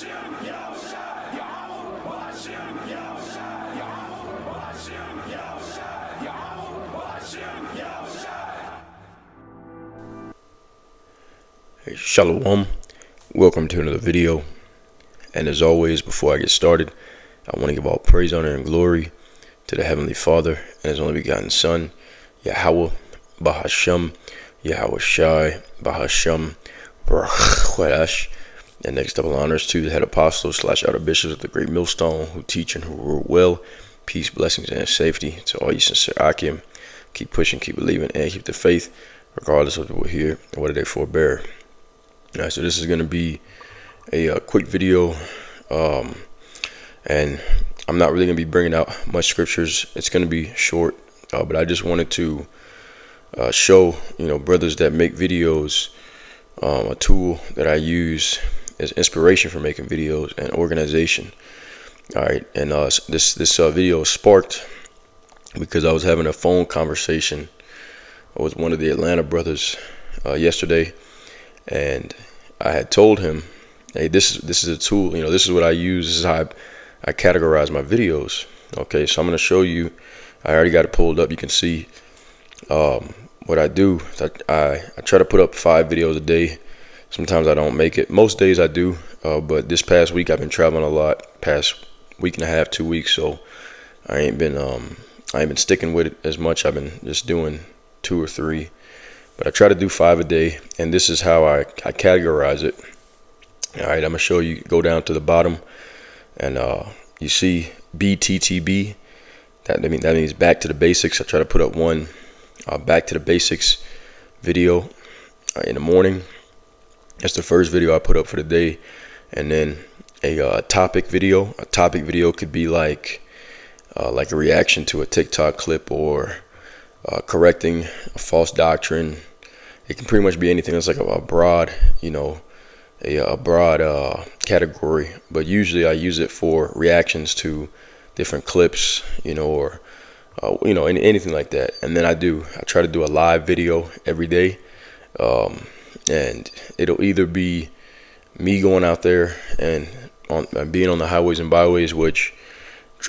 Hey, Shalom, welcome to another video. And as always, before I get started, I want to give all praise, honor, and glory to the Heavenly Father and His only begotten Son, Yahweh Bahasham, Yahweh Shai Bahasham Barach. And next double honors to the head apostles / elder bishops of the great millstone who teach and who rule well. Peace, blessings, and safety to all you sincere Akim. Keep pushing, keep believing, and keep the faith, regardless of what we're here and whether they forbear. All right, so this is going to be a quick video, and I'm not really going to be bringing out much scriptures. It's going to be short, but I just wanted to show, brothers that make videos, a tool that I use as inspiration for making videos and organization. All right, and this video sparked because I was having a phone conversation with one of the Atlanta brothers yesterday. And I had told him, hey, this is a tool, this is what I use. This is how I categorize my videos. Okay, so I'm going to show you. I already got it pulled up. You can see what I do. I try to put up 5 videos a day. Sometimes I don't make it. Most days I do, but this past week I've been traveling a lot. Past week and a half, 2 weeks, so I ain't been sticking with it as much. I've been just doing 2 or 3. But I try to do 5 a day, and this is how I categorize it. All right, I'm going to show you, go down to the bottom, and you see BTTB. That means back to the basics. I try to put up one back to the basics video in the morning. That's the first video I put up for the day. And then a topic video. A topic video could be like a reaction to a TikTok clip, or correcting a false doctrine. It can pretty much be anything. It's like a broad, a broad category. But usually I use it for reactions to different clips, or anything like that. And then I try to do a live video every day, and it'll either be me going out there and being on the highways and byways, which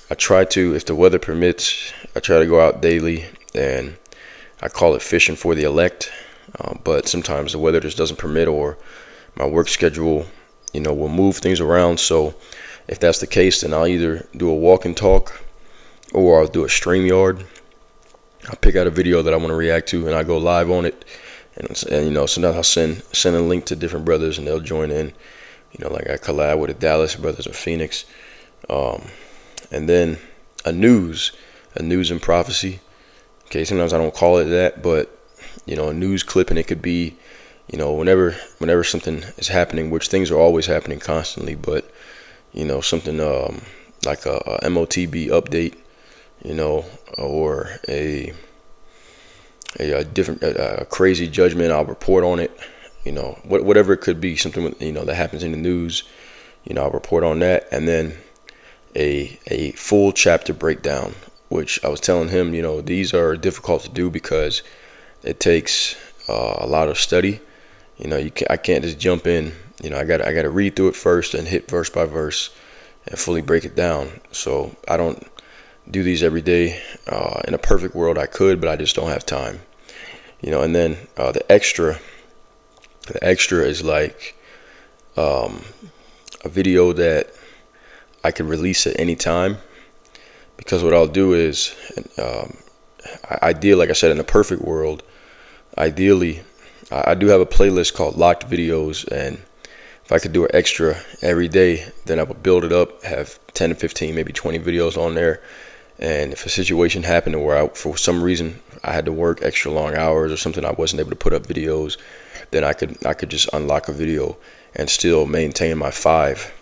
I try to, if the weather permits, I try to go out daily, and I call it fishing for the elect. But sometimes the weather just doesn't permit, or my work schedule, will move things around. So if that's the case, then I'll either do a walk and talk, or I'll do a StreamYard. I'll pick out a video that I want to react to, and I go live on it. And sometimes I'll send a link to different brothers, and they'll join in. Like I collab with the Dallas brothers or Phoenix. And then a news and prophecy. Okay, sometimes I don't call it that, but a news clip, and it could be, whenever something is happening, which things are always happening constantly, but something like a MOTB update, or a different crazy judgment, I'll report on it. Whatever it could be, something that happens in the news, I'll report on that. And then a full chapter breakdown, which I was telling him, these are difficult to do because it takes a lot of study. I can't just jump in. I got to read through it first and hit verse by verse and fully break it down. So I don't do these every day. In a perfect world, I could, but I just don't have time. And then the extra is like a video that I can release at any time. Because what I'll do is, like I said, in the perfect world, ideally, I do have a playlist called Locked Videos, and if I could do an extra every day, then I would build it up, have 10 to 15, maybe 20 videos on there. And if a situation happened where for some reason I had to work extra long hours or something, I wasn't able to put up videos, then I could just unlock a video and still maintain my 5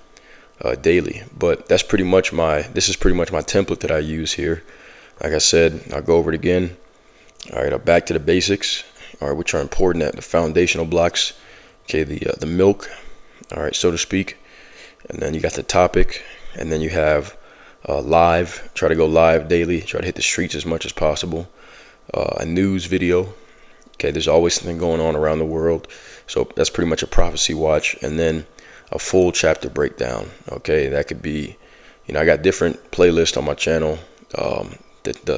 daily. But this is pretty much my template that I use here. Like I said, I'll go over it again. All right, back to the basics, all right, which are important, at the foundational blocks. Okay, the milk, all right, so to speak. And then you got the topic, and then you have live. Try to go live daily. Try to hit the streets as much as possible. A news video. Okay, there's always something going on around the world, so that's pretty much a prophecy watch. And then a full chapter breakdown. Okay, that could be, I got different playlists on my channel. I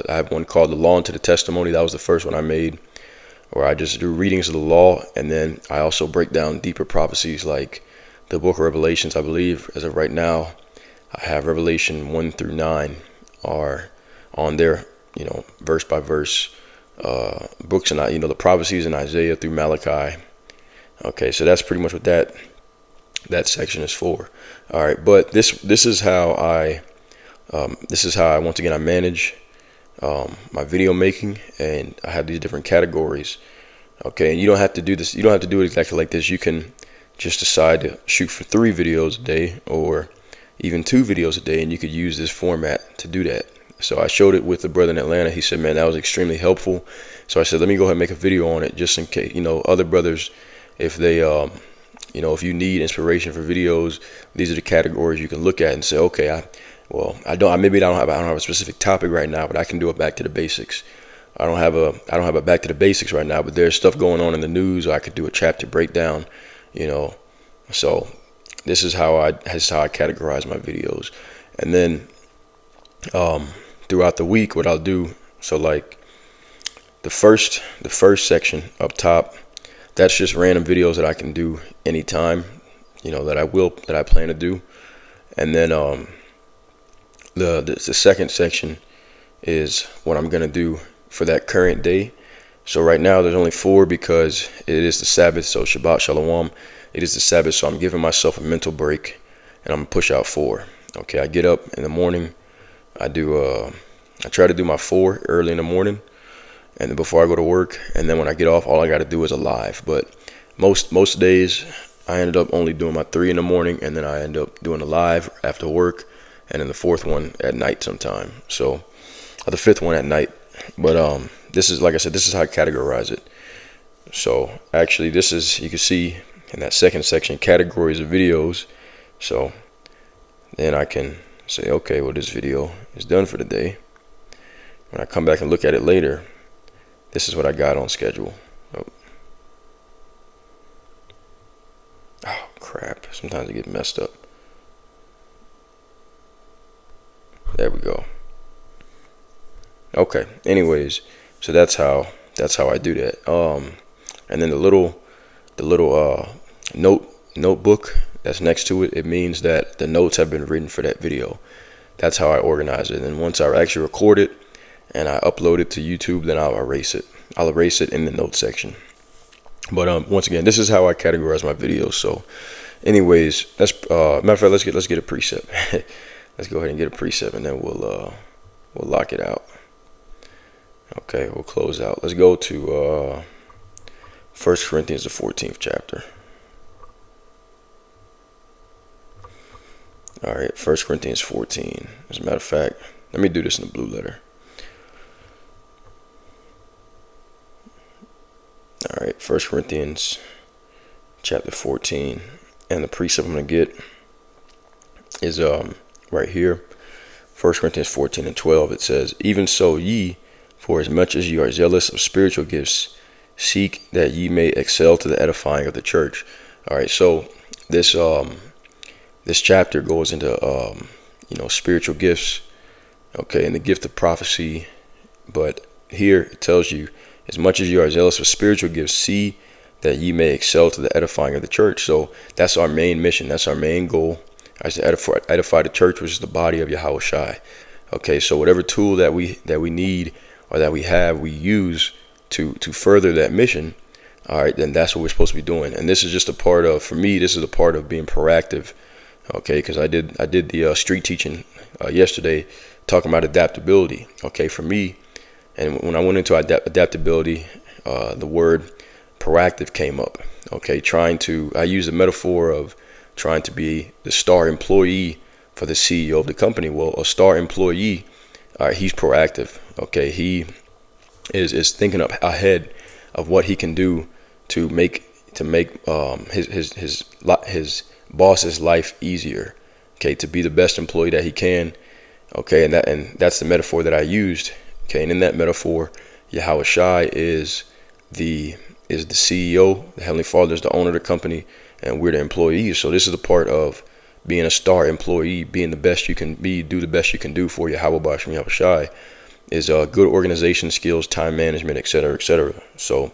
have one called The Law Unto the Testimony. That was the first one I made, where I just do readings of the law, and then I also break down deeper prophecies like the book of Revelations. I believe as of right now, I have Revelation 1 through 9 are on there, verse by verse, books, and the prophecies in Isaiah through Malachi. Okay, so that's pretty much what that section is for. All right, but this is how I once again I manage my video making, and I have these different categories. Okay, and you don't have to do this. You don't have to do it exactly like this. You can just decide to shoot for 3 videos a day, or even 2 videos a day, and you could use this format to do that. So I showed it with the brother in Atlanta. He said, man, that was extremely helpful. So I said, let me go ahead and make a video on it, just in case, other brothers, if they, if you need inspiration for videos, these are the categories you can look at and say, okay, I don't have a specific topic right now, but I can do a back to the basics. I don't have a back to the basics right now, but there's stuff going on in the news, or I could do a chapter breakdown, So this is how I categorize my videos. And then throughout the week, what I'll do, so like the first section up top, that's just random videos that I can do anytime, that I plan to do. And then the second section is what I'm gonna do for that current day. So right now there's only 4 because it is the Sabbath. So Shabbat Shalom, it is the Sabbath. So I'm giving myself a mental break, and I'm gonna push out 4. Okay, I get up in the morning. I try to do my 4 early in the morning, and then before I go to work. And then when I get off, all I got to do is a live. But most days I ended up only doing my 3 in the morning, and then I end up doing a live after work, and then the 4th one at night sometime. So the 5th one at night. But this is, like I said, this is how I categorize it. So actually, this is, you can see in that second section, categories of videos. So then I can say, okay, well, this video is done for the day. When I come back and look at it later, this is what I got on schedule. Oh crap, sometimes I get messed up. There we go. Okay, anyways, so that's how I do that. And then the little notebook that's next to it, it means that the notes have been written for that video. That's how I organize it. And once I actually record it and I upload it to YouTube, then I'll erase it. I'll erase it in the notes section. But once again, this is how I categorize my videos. So anyways, that's matter of fact, let's get a precept. Let's go ahead and get a precept, and then we'll lock it out. Okay, we'll close out. Let's go to 1 Corinthians, the 14th chapter. All right, 1 Corinthians 14. As a matter of fact, let me do this in the blue letter. All right, 1 Corinthians chapter 14. And the precept I'm going to get is right here. 1 Corinthians 14 and 12. It says, even so ye, for as much as ye are zealous of spiritual gifts, seek that ye may excel to the edifying of the church. All right, so this chapter goes into spiritual gifts, okay, and the gift of prophecy. But here it tells you, as much as you are zealous of spiritual gifts, see that ye may excel to the edifying of the church. So that's our main mission. That's our main goal, is to edify the church, which is the body of Yahushua. Okay, so whatever tool that we need or that we have, we use to further that mission. All right, then that's what we're supposed to be doing. And this is just a part of, for me, this is a part of being proactive. Okay, because I did the street teaching yesterday, talking about adaptability. Okay, for me, and when I went into adaptability, the word proactive came up. Okay, I use the metaphor of trying to be the star employee for the CEO of the company. Well, a star employee, he's proactive. Okay, he is thinking up ahead of what he can do to make his boss's life easier. Okay, to be the best employee that he can. Okay, and that's the metaphor that I used. Okay, and in that metaphor, Yahushua is the CEO, the Heavenly Father is the owner of the company, and we're the employees. So this is a part of being a star employee, being the best you can be, do the best you can do for Yahweh Bashim Yahushai, is good organization skills, time management, etc., etc. So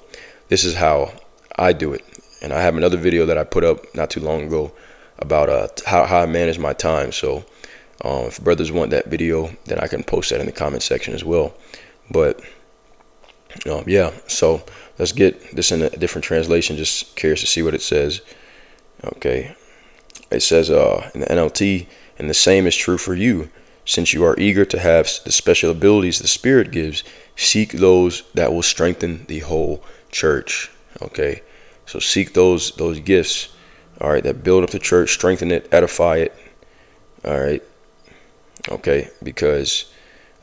this is how I do it. And I have another video that I put up not too long ago about how I manage my time. So if brothers want that video, then I can post that in the comment section as well. But yeah, so let's get this in a different translation. Just curious to see what it says. Okay, it says in the NLT, and the same is true for you. Since you are eager to have the special abilities the Spirit gives, seek those that will strengthen the whole church. Okay, so seek those gifts, all right, that build up the church, strengthen it, edify it. All right, okay, because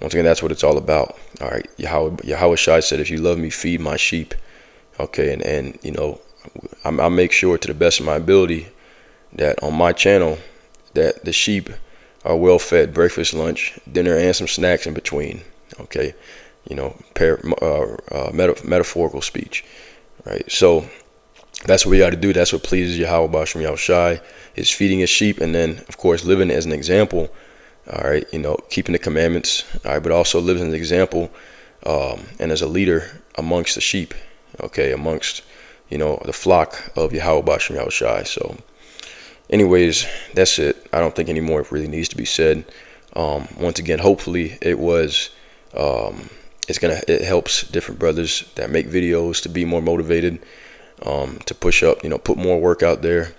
once again, that's what it's all about. All right, Yahweh Shai said, if you love me, feed my sheep. Okay, and you know, I make sure to the best of my ability that on my channel that the sheep are well fed, breakfast, lunch, dinner, and some snacks in between. Okay, you know, metaphorical speech, right? So that's what we got to do. That's what pleases Yahweh Bashim Yahushai, is feeding his sheep, and then of course living as an example. All right, you know, keeping the commandments. All right, but also living as an example and as a leader amongst the sheep. Okay, amongst, you know, the flock of Yahweh Bashim Yahushai. So anyways, that's it. I don't think any more really needs to be said. Once again, hopefully it helps different brothers that make videos to be more motivated, to push up, you know, put more work out there,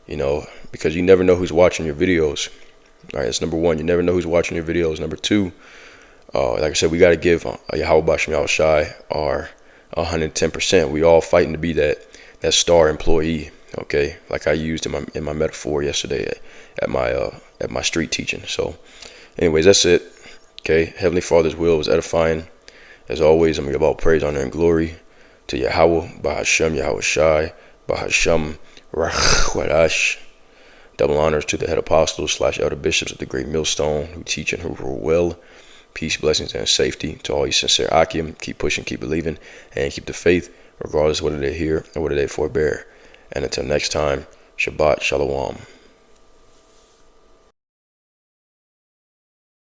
you know, because you never know who's watching your videos. All right, that's number one. You never know who's watching your videos. Number two, like I said, we got to give Yahweh Bashim Yahushai our 110%. We all fighting to be that star employee. Okay, like I used in my metaphor yesterday at my street teaching. So, anyways, that's it. Okay, Heavenly Father's will was edifying. As always, I'm gonna give all praise, honor, and glory to Yahweh, Bahashem, Yahweh Shai, Bahashem, Rachwadash. Double honors to the head apostles / elder bishops of the great millstone who teach and who rule well. Peace, blessings, and safety to all you sincere Akim. Keep pushing, keep believing, and keep the faith, regardless whether they hear or whether they forbear. And until next time, Shabbat Shalom.